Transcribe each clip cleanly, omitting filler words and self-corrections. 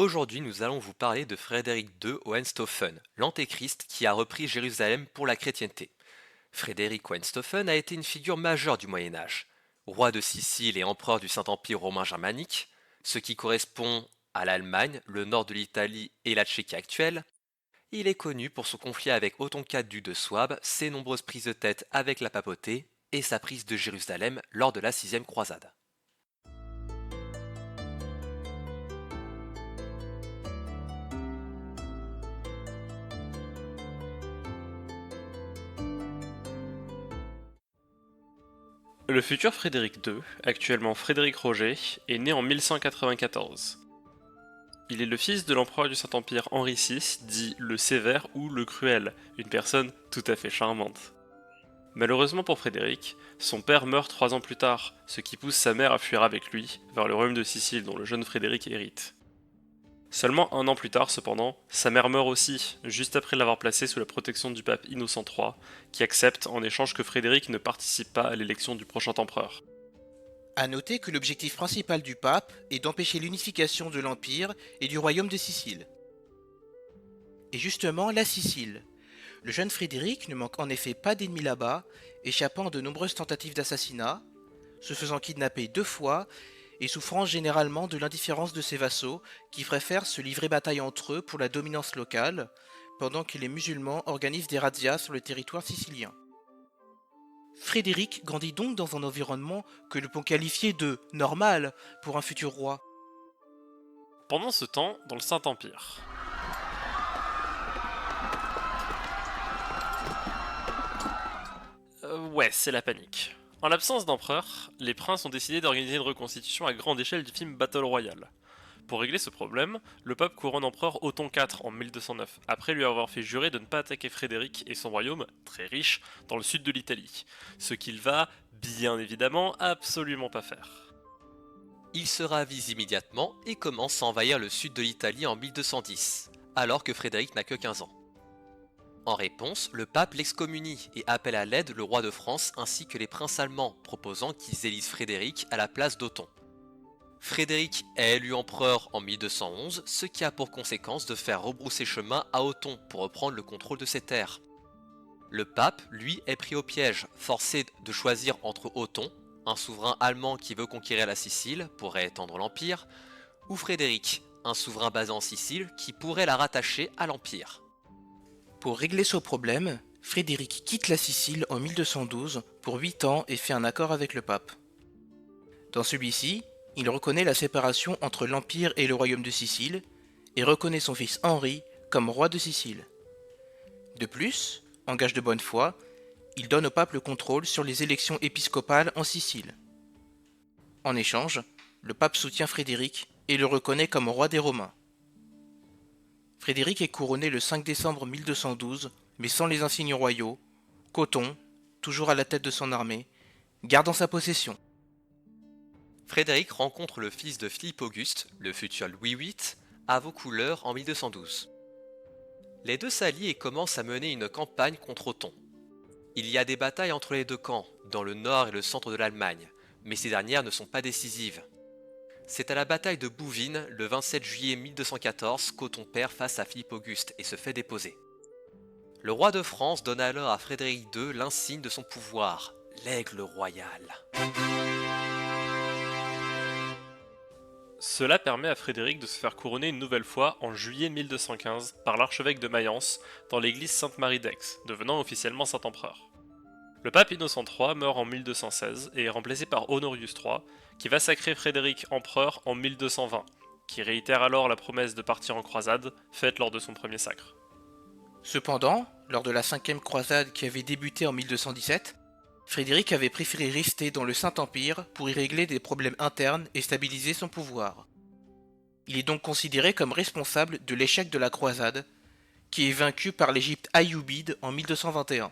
Aujourd'hui, nous allons vous parler de Frédéric II Hohenstaufen, l'antéchrist qui a repris Jérusalem pour la chrétienté. Frédéric Hohenstaufen a été une figure majeure du Moyen Âge. Roi de Sicile et empereur du Saint-Empire romain germanique, ce qui correspond à l'Allemagne, le nord de l'Italie et la Tchéquie actuelle, il est connu pour son conflit avec Othon IV duc de Souabe, ses nombreuses prises de tête avec la papauté et sa prise de Jérusalem lors de la sixième croisade. Le futur Frédéric II, actuellement Frédéric Roger, est né en 1194. Il est le fils de l'empereur du Saint-Empire Henri VI, dit le Sévère ou le Cruel, une personne tout à fait charmante. Malheureusement pour Frédéric, son père meurt 3 ans plus tard, ce qui pousse sa mère à fuir avec lui vers le royaume de Sicile dont le jeune Frédéric hérite. Seulement 1 an plus tard, cependant, sa mère meurt aussi, juste après l'avoir placé sous la protection du pape Innocent III, qui accepte en échange que Frédéric ne participe pas à l'élection du prochain empereur. À noter que l'objectif principal du pape est d'empêcher l'unification de l'Empire et du royaume de Sicile. Et justement, la Sicile. Le jeune Frédéric ne manque en effet pas d'ennemis là-bas, échappant à de nombreuses tentatives d'assassinat, se faisant kidnapper 2 fois et souffrant généralement de l'indifférence de ses vassaux qui préfèrent se livrer bataille entre eux pour la dominance locale, pendant que les musulmans organisent des razzias sur le territoire sicilien. Frédéric grandit donc dans un environnement que l'on peut qualifier de normal pour un futur roi. Pendant ce temps, dans le Saint-Empire. Ouais, c'est la panique. En l'absence d'empereur, les princes ont décidé d'organiser une reconstitution à grande échelle du film Battle Royale. Pour régler ce problème, le pape couronne empereur Othon IV en 1209, après lui avoir fait jurer de ne pas attaquer Frédéric et son royaume, très riche, dans le sud de l'Italie. Ce qu'il va, bien évidemment, absolument pas faire. Il se ravise immédiatement et commence à envahir le sud de l'Italie en 1210, alors que Frédéric n'a que 15 ans. En réponse, le pape l'excommunie et appelle à l'aide le roi de France ainsi que les princes allemands, proposant qu'ils élisent Frédéric à la place d'Othon. Frédéric est élu empereur en 1211, ce qui a pour conséquence de faire rebrousser chemin à Othon pour reprendre le contrôle de ses terres. Le pape, lui, est pris au piège, forcé de choisir entre Othon, un souverain allemand qui veut conquérir la Sicile pour étendre l'Empire, ou Frédéric, un souverain basé en Sicile qui pourrait la rattacher à l'Empire. Pour régler ce problème, Frédéric quitte la Sicile en 1212 pour 8 ans et fait un accord avec le pape. Dans celui-ci, il reconnaît la séparation entre l'Empire et le royaume de Sicile et reconnaît son fils Henri comme roi de Sicile. De plus, en gage de bonne foi, il donne au pape le contrôle sur les élections épiscopales en Sicile. En échange, le pape soutient Frédéric et le reconnaît comme roi des Romains. Frédéric est couronné le 5 décembre 1212, mais sans les insignes royaux, qu'Othon, toujours à la tête de son armée, garde en sa possession. Frédéric rencontre le fils de Philippe Auguste, le futur Louis VIII, à Vaucouleurs en 1212. Les deux s'allient et commencent à mener une campagne contre Othon. Il y a des batailles entre les deux camps, dans le nord et le centre de l'Allemagne, mais ces dernières ne sont pas décisives. C'est à la bataille de Bouvines, le 27 juillet 1214, qu'Othon perd face à Philippe Auguste et se fait déposer. Le roi de France donne alors à Frédéric II l'insigne de son pouvoir, l'aigle royal. Cela permet à Frédéric de se faire couronner une nouvelle fois en juillet 1215 par l'archevêque de Mayence dans l'église Sainte-Marie d'Aix, devenant officiellement Saint-Empereur. Le pape Innocent III meurt en 1216 et est remplacé par Honorius III, qui va sacrer Frédéric empereur en 1220, qui réitère alors la promesse de partir en croisade, faite lors de son premier sacre. Cependant, lors de la 5e croisade qui avait débuté en 1217, Frédéric avait préféré rester dans le Saint-Empire pour y régler des problèmes internes et stabiliser son pouvoir. Il est donc considéré comme responsable de l'échec de la croisade, qui est vaincue par l'Égypte ayoubide en 1221.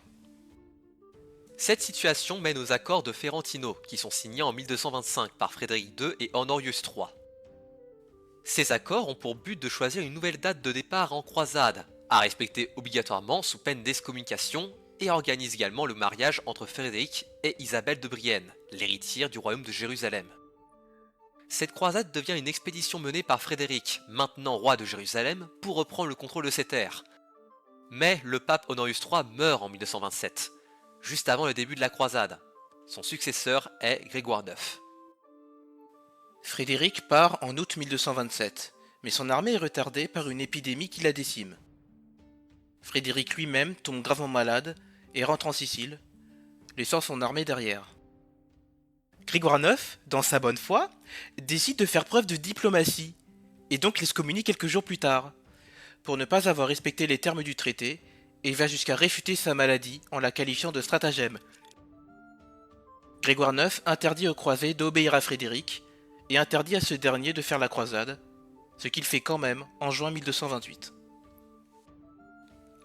Cette situation mène aux accords de Ferentino, qui sont signés en 1225 par Frédéric II et Honorius III. Ces accords ont pour but de choisir une nouvelle date de départ en croisade, à respecter obligatoirement sous peine d'excommunication, et organise également le mariage entre Frédéric et Isabelle de Brienne, l'héritière du royaume de Jérusalem. Cette croisade devient une expédition menée par Frédéric, maintenant roi de Jérusalem, pour reprendre le contrôle de ces terres. Mais le pape Honorius III meurt en 1227, juste avant le début de la croisade. Son successeur est Grégoire IX. Frédéric part en août 1227, mais son armée est retardée par une épidémie qui la décime. Frédéric lui-même tombe gravement malade et rentre en Sicile, laissant son armée derrière. Grégoire IX, dans sa bonne foi, décide de faire preuve de diplomatie, et donc l'excommunie quelques jours plus tard, pour ne pas avoir respecté les termes du traité, et va jusqu'à réfuter sa maladie en la qualifiant de stratagème. Grégoire IX interdit aux croisés d'obéir à Frédéric, et interdit à ce dernier de faire la croisade, ce qu'il fait quand même en juin 1228.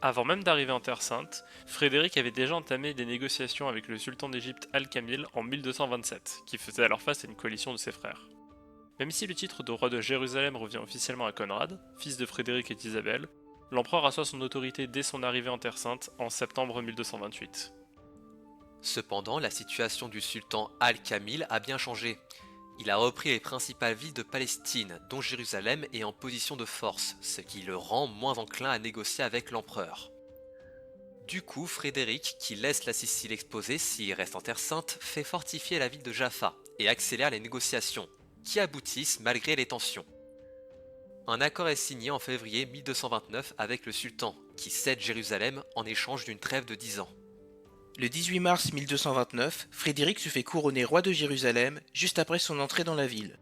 Avant même d'arriver en Terre Sainte, Frédéric avait déjà entamé des négociations avec le sultan d'Égypte Al-Kamil en 1227, qui faisait alors face à une coalition de ses frères. Même si le titre de roi de Jérusalem revient officiellement à Conrad, fils de Frédéric et d'Isabelle, l'empereur assoit son autorité dès son arrivée en Terre Sainte en septembre 1228. Cependant, la situation du sultan Al-Kamil a bien changé. Il a repris les principales villes de Palestine, dont Jérusalem est en position de force, ce qui le rend moins enclin à négocier avec l'empereur. Du coup, Frédéric, qui laisse la Sicile exposée s'il reste en Terre Sainte, fait fortifier la ville de Jaffa et accélère les négociations, qui aboutissent malgré les tensions. Un accord est signé en février 1229 avec le sultan, qui cède Jérusalem en échange d'une trêve de 10 ans. Le 18 mars 1229, Frédéric se fait couronner roi de Jérusalem juste après son entrée dans la ville.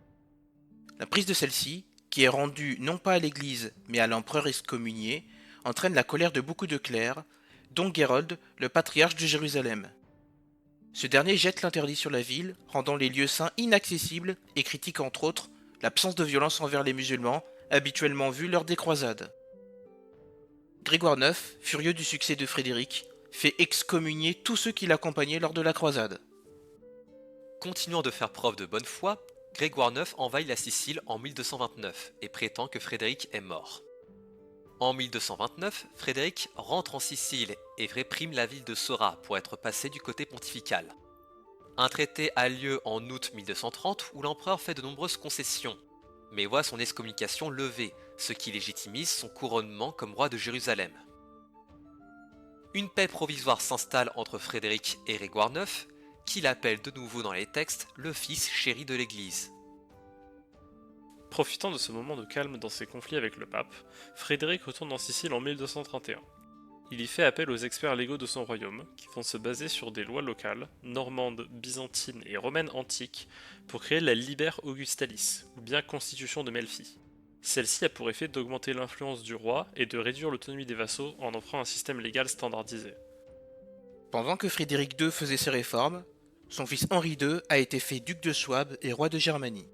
La prise de celle-ci, qui est rendue non pas à l'église mais à l'empereur excommunié, entraîne la colère de beaucoup de clercs, dont Gérold, le patriarche de Jérusalem. Ce dernier jette l'interdit sur la ville, rendant les lieux saints inaccessibles et critique entre autres l'absence de violence envers les musulmans, habituellement vue lors des croisades. Grégoire IX, furieux du succès de Frédéric, fait excommunier tous ceux qui l'accompagnaient lors de la croisade. Continuant de faire preuve de bonne foi, Grégoire IX envahit la Sicile en 1229 et prétend que Frédéric est mort. En 1229, Frédéric rentre en Sicile et réprime la ville de Sora pour être passé du côté pontifical. Un traité a lieu en août 1230 où l'empereur fait de nombreuses concessions, mais voit son excommunication levée, ce qui légitimise son couronnement comme roi de Jérusalem. Une paix provisoire s'installe entre Frédéric et Grégoire IX, qu'il appelle de nouveau dans les textes le fils chéri de l'Église. Profitant de ce moment de calme dans ses conflits avec le pape, Frédéric retourne en Sicile en 1231. Il y fait appel aux experts légaux de son royaume, qui vont se baser sur des lois locales, normandes, byzantines et romaines antiques, pour créer la Liber Augustalis, ou bien Constitution de Melfi. Celle-ci a pour effet d'augmenter l'influence du roi et de réduire l'autonomie des vassaux en offrant un système légal standardisé. Pendant que Frédéric II faisait ses réformes, son fils Henri II a été fait duc de Souabe et roi de Germanie.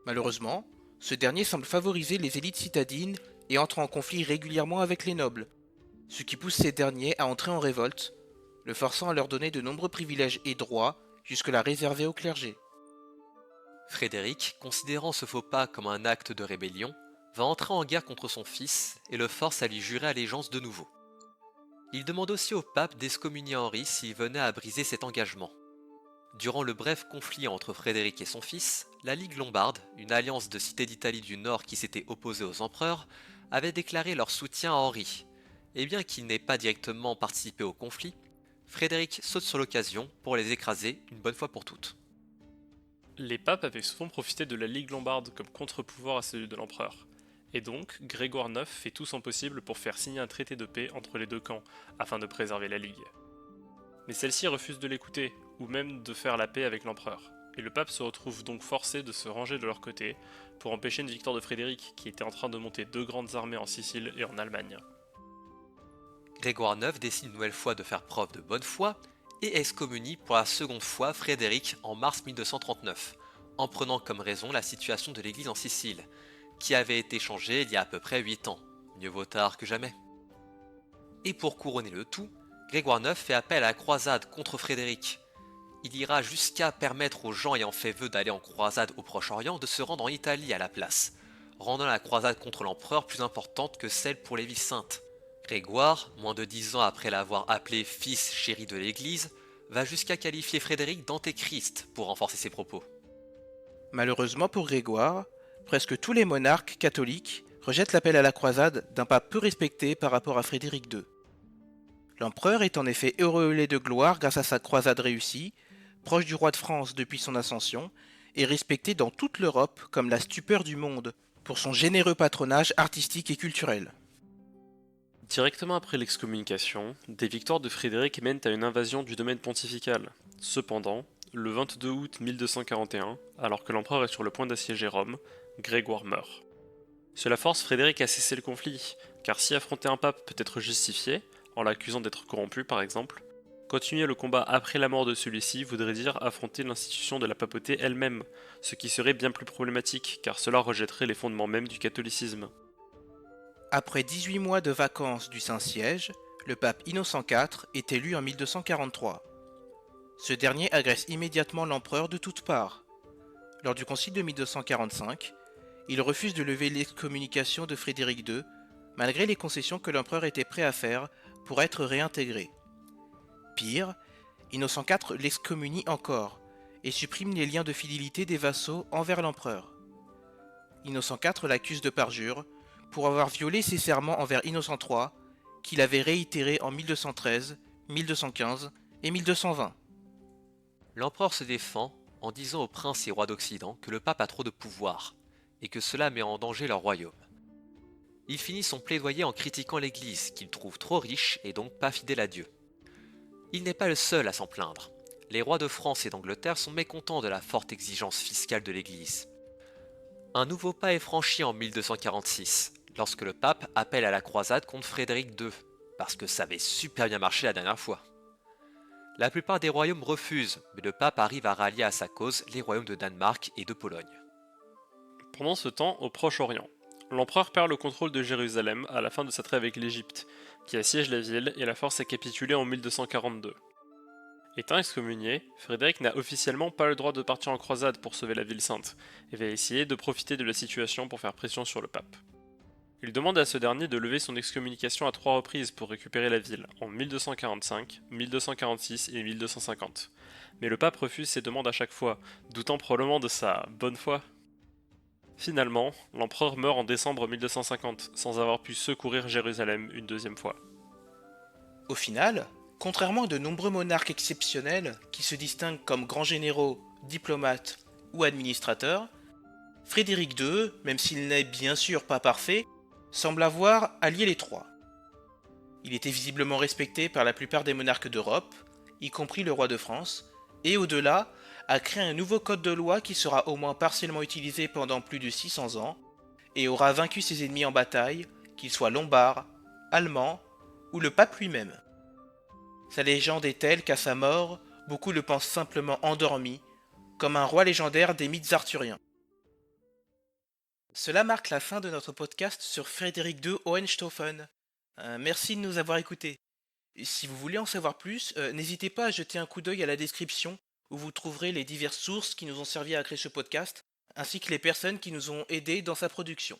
Malheureusement, ce dernier semble favoriser les élites citadines et entre en conflit régulièrement avec les nobles, ce qui pousse ces derniers à entrer en révolte, le forçant à leur donner de nombreux privilèges et droits jusque-là réservés au clergé. Frédéric, considérant ce faux pas comme un acte de rébellion, va entrer en guerre contre son fils et le force à lui jurer allégeance de nouveau. Il demande aussi au pape d'excommunier Henri s'il venait à briser cet engagement. Durant le bref conflit entre Frédéric et son fils, la Ligue lombarde, une alliance de cités d'Italie du Nord qui s'était opposée aux empereurs, avait déclaré leur soutien à Henri. Et bien qu'il n'ait pas directement participé au conflit, Frédéric saute sur l'occasion pour les écraser une bonne fois pour toutes. Les papes avaient souvent profité de la Ligue lombarde comme contre-pouvoir à celui de l'empereur. Et donc, Grégoire IX fait tout son possible pour faire signer un traité de paix entre les deux camps, afin de préserver la Ligue. Mais celle-ci refuse de l'écouter, ou même de faire la paix avec l'empereur, et le pape se retrouve donc forcé de se ranger de leur côté, pour empêcher une victoire de Frédéric, qui était en train de monter deux grandes armées en Sicile et en Allemagne. Grégoire IX décide une nouvelle fois de faire preuve de bonne foi, et excommunie pour la seconde fois Frédéric en mars 1239, en prenant comme raison la situation de l'église en Sicile, qui avait été changée il y a à peu près 8 ans, mieux vaut tard que jamais. Et pour couronner le tout, Grégoire IX fait appel à la croisade contre Frédéric. Il ira jusqu'à permettre aux gens ayant fait vœu d'aller en croisade au Proche-Orient de se rendre en Italie à la place, rendant la croisade contre l'empereur plus importante que celle pour les villes saintes. Grégoire, moins de 10 ans après l'avoir appelé fils chéri de l'Église, va jusqu'à qualifier Frédéric d'antéchrist pour renforcer ses propos. Malheureusement pour Grégoire, presque tous les monarques catholiques rejettent l'appel à la croisade d'un pape peu respecté par rapport à Frédéric II. L'empereur est en effet auréolé de gloire grâce à sa croisade réussie, proche du roi de France depuis son ascension, et respecté dans toute l'Europe comme la stupeur du monde pour son généreux patronage artistique et culturel. Directement après l'excommunication, des victoires de Frédéric mènent à une invasion du domaine pontifical. Cependant, le 22 août 1241, alors que l'empereur est sur le point d'assiéger Rome, Grégoire meurt. Cela force Frédéric à cesser le conflit, car si affronter un pape peut être justifié, en l'accusant d'être corrompu par exemple, continuer le combat après la mort de celui-ci voudrait dire affronter l'institution de la papauté elle-même, ce qui serait bien plus problématique, car cela rejetterait les fondements mêmes du catholicisme. Après 18 mois de vacances du Saint-Siège, le pape Innocent IV est élu en 1243. Ce dernier agresse immédiatement l'empereur de toutes parts. Lors du concile de 1245, il refuse de lever l'excommunication de Frédéric II, malgré les concessions que l'empereur était prêt à faire pour être réintégré. Pire, Innocent IV l'excommunie encore et supprime les liens de fidélité des vassaux envers l'empereur. Innocent IV l'accuse de parjure pour avoir violé ses serments envers Innocent III, qu'il avait réitérés en 1213, 1215 et 1220. L'empereur se défend en disant aux princes et rois d'Occident que le pape a trop de pouvoir, et que cela met en danger leur royaume. Il finit son plaidoyer en critiquant l'Église, qu'il trouve trop riche et donc pas fidèle à Dieu. Il n'est pas le seul à s'en plaindre. Les rois de France et d'Angleterre sont mécontents de la forte exigence fiscale de l'Église. Un nouveau pas est franchi en 1246, lorsque le pape appelle à la croisade contre Frédéric II, parce que ça avait super bien marché la dernière fois. La plupart des royaumes refusent, mais le pape arrive à rallier à sa cause les royaumes de Danemark et de Pologne. Pendant ce temps, au Proche-Orient, l'empereur perd le contrôle de Jérusalem à la fin de sa trêve avec l'Égypte, qui assiège la ville et la force à capituler en 1242. Étant excommunié, Frédéric n'a officiellement pas le droit de partir en croisade pour sauver la ville sainte, et va essayer de profiter de la situation pour faire pression sur le pape. Il demande à ce dernier de lever son excommunication à 3 reprises pour récupérer la ville, en 1245, 1246 et 1250. Mais le pape refuse ces demandes à chaque fois, doutant probablement de sa bonne foi. Finalement, l'empereur meurt en décembre 1250, sans avoir pu secourir Jérusalem une deuxième fois. Au final, contrairement à de nombreux monarques exceptionnels qui se distinguent comme grands généraux, diplomates ou administrateurs, Frédéric II, même s'il n'est bien sûr pas parfait, semble avoir allié les trois. Il était visiblement respecté par la plupart des monarques d'Europe, y compris le roi de France, et au-delà, a créé un nouveau code de loi qui sera au moins partiellement utilisé pendant plus de 600 ans, et aura vaincu ses ennemis en bataille, qu'ils soient lombards, allemands ou le pape lui-même. Sa légende est telle qu'à sa mort, beaucoup le pensent simplement endormi, comme un roi légendaire des mythes arthuriens. Cela marque la fin de notre podcast sur Frédéric II Hohenstaufen. Merci de nous avoir écoutés. Et si vous voulez en savoir plus, n'hésitez pas à jeter un coup d'œil à la description où vous trouverez les diverses sources qui nous ont servi à créer ce podcast, ainsi que les personnes qui nous ont aidés dans sa production.